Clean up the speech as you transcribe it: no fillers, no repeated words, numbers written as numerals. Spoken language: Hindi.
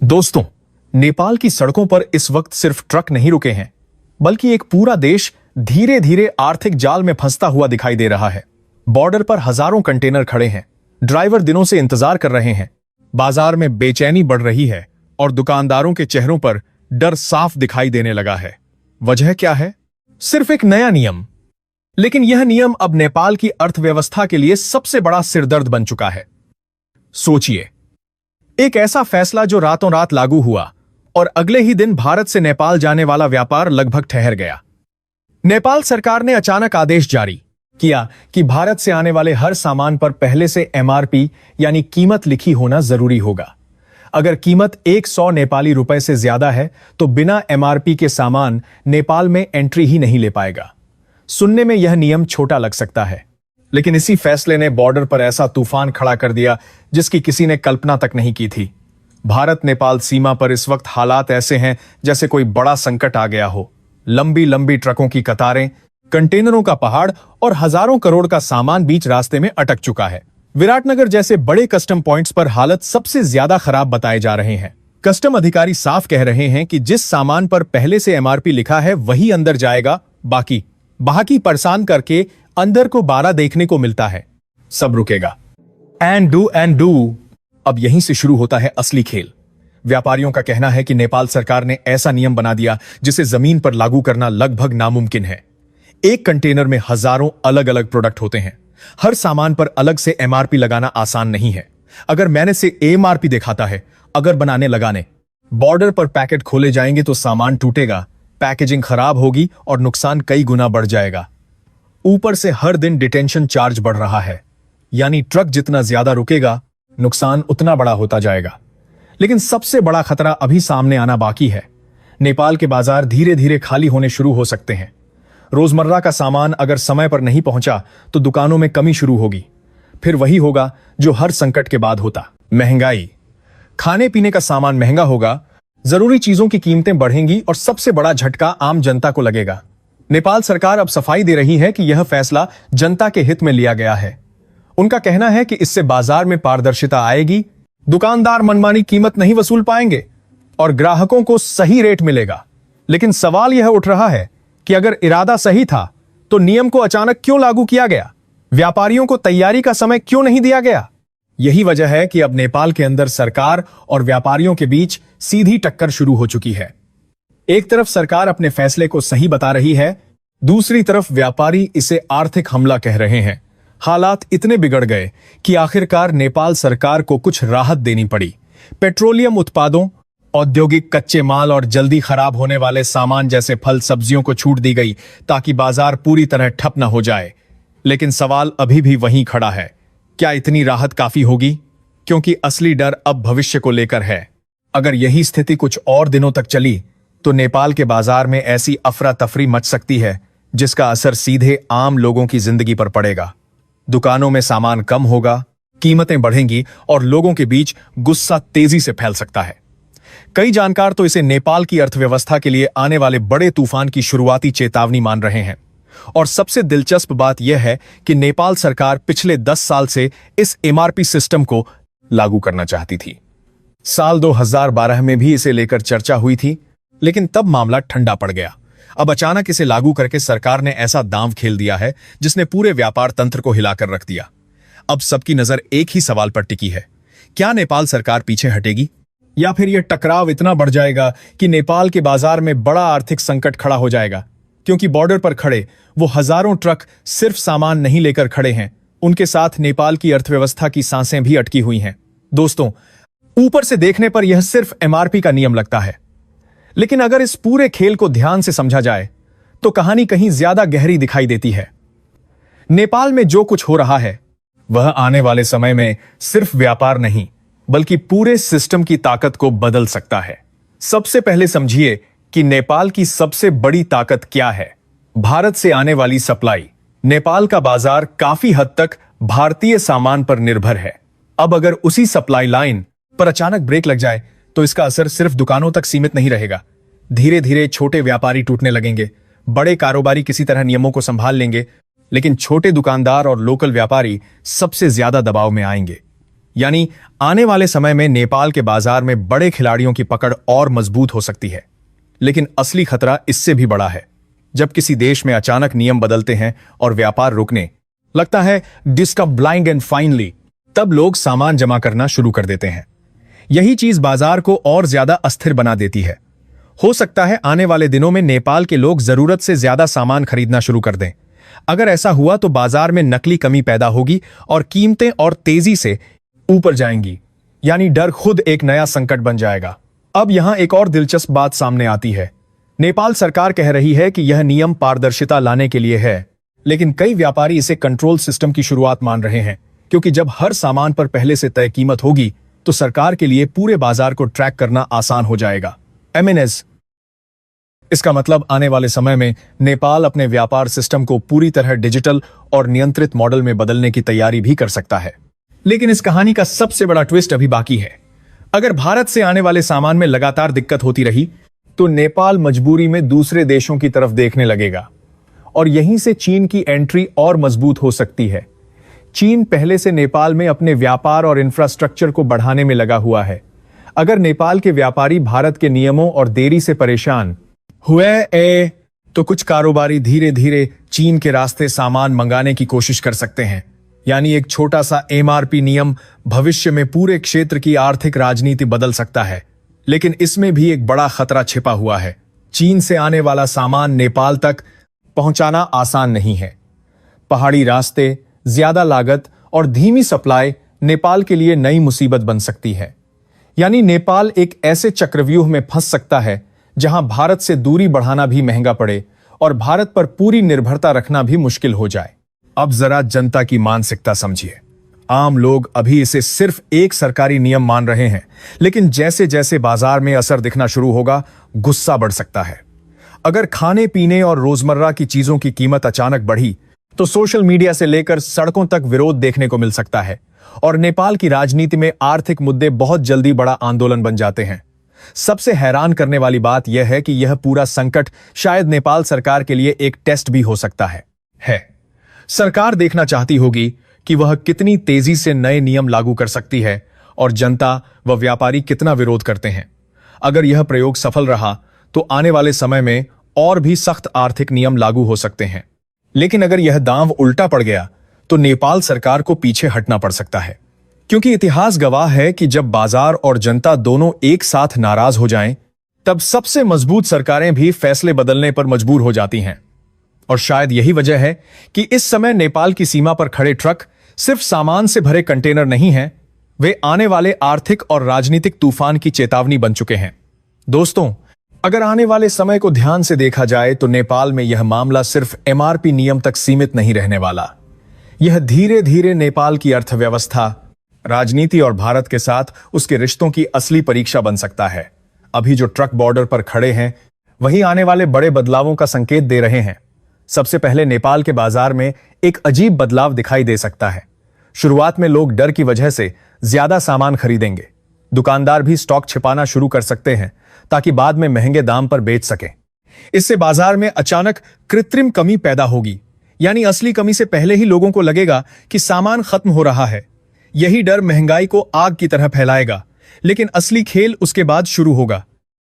दोस्तों, नेपाल की सड़कों पर इस वक्त सिर्फ ट्रक नहीं रुके हैं, बल्कि एक पूरा देश धीरे धीरे आर्थिक जाल में फंसता हुआ दिखाई दे रहा है। बॉर्डर पर हजारों कंटेनर खड़े हैं, ड्राइवर दिनों से इंतजार कर रहे हैं, बाजार में बेचैनी बढ़ रही है और दुकानदारों के चेहरों पर डर साफ दिखाई देने लगा है। वजह क्या है? सिर्फ एक नया नियम। लेकिन यह नियम अब नेपाल की अर्थव्यवस्था के लिए सबसे बड़ा सिरदर्द बन चुका है। सोचिए, एक ऐसा फैसला जो रातों रात लागू हुआ और अगले ही दिन भारत से नेपाल जाने वाला व्यापार लगभग ठहर गया। नेपाल सरकार ने अचानक आदेश जारी किया कि भारत से आने वाले हर सामान पर पहले से एमआरपी यानी कीमत लिखी होना जरूरी होगा। अगर कीमत 100 नेपाली रुपए से ज्यादा है तो बिना एमआरपी के सामान नेपाल में एंट्री ही नहीं ले पाएगा। सुनने में यह नियम छोटा लग सकता है, लेकिन इसी फैसले ने बॉर्डर पर ऐसा तूफान खड़ा कर दिया जिसकी किसी ने कल्पना तक नहीं की थी। भारत नेपाल सीमा पर इस वक्त हालात ऐसे हैं जैसे कोई बड़ा संकट आ गया हो। लंबी लंबी ट्रकों की कतारें, कंटेनरों का पहाड़ और हजारों करोड़ का सामान बीच रास्ते में अटक चुका है। विराटनगर जैसे बड़े कस्टम पॉइंट्स पर हालत सबसे ज्यादा खराब बताए जा रहे हैं। कस्टम अधिकारी साफ कह रहे हैं कि जिस सामान पर पहले से एमआरपी लिखा है वही अंदर जाएगा, बाकी परेशान करके अंदर को 12 देखने को मिलता है। सब रुकेगा। And do. अब यहीं से शुरू होता है असली खेल। व्यापारियों का कहना है कि नेपाल सरकार ने ऐसा नियम बना दिया जिसे जमीन पर लागू करना लगभग नामुमकिन है। एक कंटेनर में हजारों अलग अलग प्रोडक्ट होते हैं। हर सामान पर अलग से एमआरपी लगाना आसान नहीं है। अगर मैंने से एमआरपी दिखाता है, अगर बनाने लगाने बॉर्डर पर पैकेट खोले जाएंगे तो सामान टूटेगा, पैकेजिंग खराब होगी और नुकसान कई गुना बढ़ जाएगा। ऊपर से हर दिन डिटेंशन चार्ज बढ़ रहा है, यानी ट्रक जितना ज्यादा रुकेगा नुकसान उतना बड़ा होता जाएगा। लेकिन सबसे बड़ा खतरा अभी सामने आना बाकी है। नेपाल के बाजार धीरे धीरे खाली होने शुरू हो सकते हैं। रोजमर्रा का सामान अगर समय पर नहीं पहुंचा तो दुकानों में कमी शुरू होगी। फिर वही होगा जो हर संकट के बाद होता, महंगाई। खाने पीने का सामान महंगा होगा, जरूरी चीजों की कीमतें बढ़ेंगी और सबसे बड़ा झटका आम जनता को लगेगा। नेपाल सरकार अब सफाई दे रही है कि यह फैसला जनता के हित में लिया गया है। उनका कहना है कि इससे बाजार में पारदर्शिता आएगी, दुकानदार मनमानी कीमत नहीं वसूल पाएंगे और ग्राहकों को सही रेट मिलेगा। लेकिन सवाल यह उठ रहा है कि अगर इरादा सही था तो नियम को अचानक क्यों लागू किया गया? व्यापारियों को तैयारी का समय क्यों नहीं दिया गया? यही वजह है कि अब नेपाल के अंदर सरकार और व्यापारियों के बीच सीधी टक्कर शुरू हो चुकी है। एक तरफ सरकार अपने फैसले को सही बता रही है, दूसरी तरफ व्यापारी इसे आर्थिक हमला कह रहे हैं। हालात इतने बिगड़ गए कि आखिरकार नेपाल सरकार को कुछ राहत देनी पड़ी। पेट्रोलियम उत्पादों, औद्योगिक कच्चे माल और जल्दी खराब होने वाले सामान जैसे फल सब्जियों को छूट दी गई ताकि बाजार पूरी तरह ठप न हो जाए। लेकिन सवाल अभी भी वहीं खड़ा है, क्या इतनी राहत काफी होगी? क्योंकि असली डर अब भविष्य को लेकर है। अगर यही स्थिति कुछ और दिनों तक चली तो नेपाल के बाजार में ऐसी अफरा तफरी मच सकती है जिसका असर सीधे आम लोगों की जिंदगी पर पड़ेगा। दुकानों में सामान कम होगा, कीमतें बढ़ेंगी और लोगों के बीच गुस्सा तेजी से फैल सकता है। कई जानकार तो इसे नेपाल की अर्थव्यवस्था के लिए आने वाले बड़े तूफान की शुरुआती चेतावनी मान रहे हैं। और सबसे दिलचस्प बात यह है कि नेपाल सरकार पिछले 10 साल से इस एमआरपी सिस्टम को लागू करना चाहती थी। साल 2012 में भी इसे लेकर चर्चा हुई थी, लेकिन तब मामला ठंडा पड़ गया। अब अचानक इसे लागू करके सरकार ने ऐसा दांव खेल दिया है जिसने पूरे व्यापार तंत्र को हिलाकर रख दिया। अब सबकी नजर एक ही सवाल पर टिकी है, क्या नेपाल सरकार पीछे हटेगी या फिर यह टकराव इतना बढ़ जाएगा कि नेपाल के बाजार में बड़ा आर्थिक संकट खड़ा हो जाएगा? क्योंकि बॉर्डर पर खड़े वो हजारों ट्रक सिर्फ सामान नहीं लेकर खड़े हैं, उनके साथ नेपाल की अर्थव्यवस्था की सांसें भी अटकी हुई हैं। दोस्तों, ऊपर से देखने पर यह सिर्फ एमआरपी का नियम लगता है, लेकिन अगर इस पूरे खेल को ध्यान से समझा जाए तो कहानी कहीं ज्यादा गहरी दिखाई देती है। नेपाल में जो कुछ हो रहा है वह आने वाले समय में सिर्फ व्यापार नहीं बल्कि पूरे सिस्टम की ताकत को बदल सकता है। सबसे पहले समझिए कि नेपाल की सबसे बड़ी ताकत क्या है। भारत से आने वाली सप्लाई। नेपाल का बाजार काफी हद तक भारतीय सामान पर निर्भर है। अब अगर उसी सप्लाई लाइन पर अचानक ब्रेक लग जाए तो इसका असर सिर्फ दुकानों तक सीमित नहीं रहेगा। धीरे धीरे छोटे व्यापारी टूटने लगेंगे। बड़े कारोबारी किसी तरह नियमों को संभाल लेंगे, लेकिन छोटे दुकानदार और लोकल व्यापारी सबसे ज्यादा दबाव में आएंगे। यानी आने वाले समय में नेपाल के बाजार में बड़े खिलाड़ियों की पकड़ और मजबूत हो सकती है। लेकिन असली खतरा इससे भी बड़ा है। जब किसी देश में अचानक नियम बदलते हैं और व्यापार रुकने लगता है, डिस्कवर ब्लाइंड एंड फाइनली, तब लोग सामान जमा करना शुरू कर देते हैं। यही चीज बाजार को और ज्यादा अस्थिर बना देती है। हो सकता है आने वाले दिनों में नेपाल के लोग जरूरत से ज्यादा सामान खरीदना शुरू कर दें। अगर ऐसा हुआ तो बाजार में नकली कमी पैदा होगी और कीमतें और तेजी से ऊपर जाएंगी, यानी डर खुद एक नया संकट बन जाएगा। अब यहां एक और दिलचस्प बात सामने आती है। नेपाल सरकार कह रही है कि यह नियम पारदर्शिता लाने के लिए है, लेकिन कई व्यापारी इसे कंट्रोल सिस्टम की शुरुआत मान रहे हैं, क्योंकि जब हर सामान पर पहले से तय कीमत होगी तो सरकार के लिए पूरे बाजार को ट्रैक करना आसान हो जाएगा। एमएनएस, इसका मतलब आने वाले समय में नेपाल अपने व्यापार सिस्टम को पूरी तरह डिजिटल और नियंत्रित मॉडल में बदलने की तैयारी भी कर सकता है। लेकिन इस कहानी का सबसे बड़ा ट्विस्ट अभी बाकी है। अगर भारत से आने वाले सामान में लगातार दिक्कत होती रही तो नेपाल मजबूरी में दूसरे देशों की तरफ देखने लगेगा और यहीं से चीन की एंट्री और मजबूत हो सकती है। चीन पहले से नेपाल में अपने व्यापार और इंफ्रास्ट्रक्चर को बढ़ाने में लगा हुआ है। अगर नेपाल के व्यापारी भारत के नियमों और देरी से परेशान हुए तो कुछ कारोबारी धीरे धीरे चीन के रास्ते सामान मंगाने की कोशिश कर सकते हैं। यानी एक छोटा सा एमआरपी नियम भविष्य में पूरे क्षेत्र की आर्थिक राजनीति बदल सकता है। लेकिन इसमें भी एक बड़ा खतरा छिपा हुआ है। चीन से आने वाला सामान नेपाल तक पहुंचाना आसान नहीं है। पहाड़ी रास्ते, ज्यादा लागत और धीमी सप्लाई नेपाल के लिए नई मुसीबत बन सकती है। यानी नेपाल एक ऐसे चक्रव्यूह में फंस सकता है जहां भारत से दूरी बढ़ाना भी महंगा पड़े और भारत पर पूरी निर्भरता रखना भी मुश्किल हो जाए। अब जरा जनता की मानसिकता समझिए। आम लोग अभी इसे सिर्फ एक सरकारी नियम मान रहे हैं, लेकिन जैसे जैसे बाजार में असर दिखना शुरू होगा, गुस्सा बढ़ सकता है। अगर खाने पीने और रोजमर्रा की चीजों की कीमत अचानक बढ़ी तो सोशल मीडिया से लेकर सड़कों तक विरोध देखने को मिल सकता है और नेपाल की राजनीति में आर्थिक मुद्दे बहुत जल्दी बड़ा आंदोलन बन जाते हैं। सबसे हैरान करने वाली बात यह है कि यह पूरा संकट शायद नेपाल सरकार के लिए एक टेस्ट भी हो सकता है। सरकार देखना चाहती होगी कि वह कितनी तेजी से नए नियम लागू कर सकती है और जनता व व्यापारी कितना विरोध करते हैं। अगर यह प्रयोग सफल रहा तो आने वाले समय में और भी सख्त आर्थिक नियम लागू हो सकते हैं। लेकिन अगर यह दांव उल्टा पड़ गया तो नेपाल सरकार को पीछे हटना पड़ सकता है, क्योंकि इतिहास गवाह है कि जब बाजार और जनता दोनों एक साथ नाराज हो जाएं, तब सबसे मजबूत सरकारें भी फैसले बदलने पर मजबूर हो जाती हैं। और शायद यही वजह है कि इस समय नेपाल की सीमा पर खड़े ट्रक सिर्फ सामान से भरे कंटेनर नहीं हैं, वे आने वाले आर्थिक और राजनीतिक तूफान की चेतावनी बन चुके हैं। दोस्तों, अगर आने वाले समय को ध्यान से देखा जाए तो नेपाल में यह मामला सिर्फ एमआरपी नियम तक सीमित नहीं रहने वाला। यह धीरे धीरे नेपाल की अर्थव्यवस्था, राजनीति और भारत के साथ उसके रिश्तों की असली परीक्षा बन सकता है। अभी जो ट्रक बॉर्डर पर खड़े हैं वही आने वाले बड़े बदलावों का संकेत दे रहे हैं। सबसे पहले नेपाल के बाजार में एक अजीब बदलाव दिखाई दे सकता है। शुरुआत में लोग डर की वजह से ज्यादा सामान खरीदेंगे। दुकानदार भी स्टॉक छिपाना शुरू कर सकते हैं ताकि बाद में महंगे दाम पर बेच सकें। इससे बाजार में अचानक कृत्रिम कमी पैदा होगी, यानी असली कमी से पहले ही लोगों को लगेगा कि सामान खत्म हो रहा है। यही डर महंगाई को आग की तरह फैलाएगा, लेकिन असली खेल उसके बाद शुरू होगा।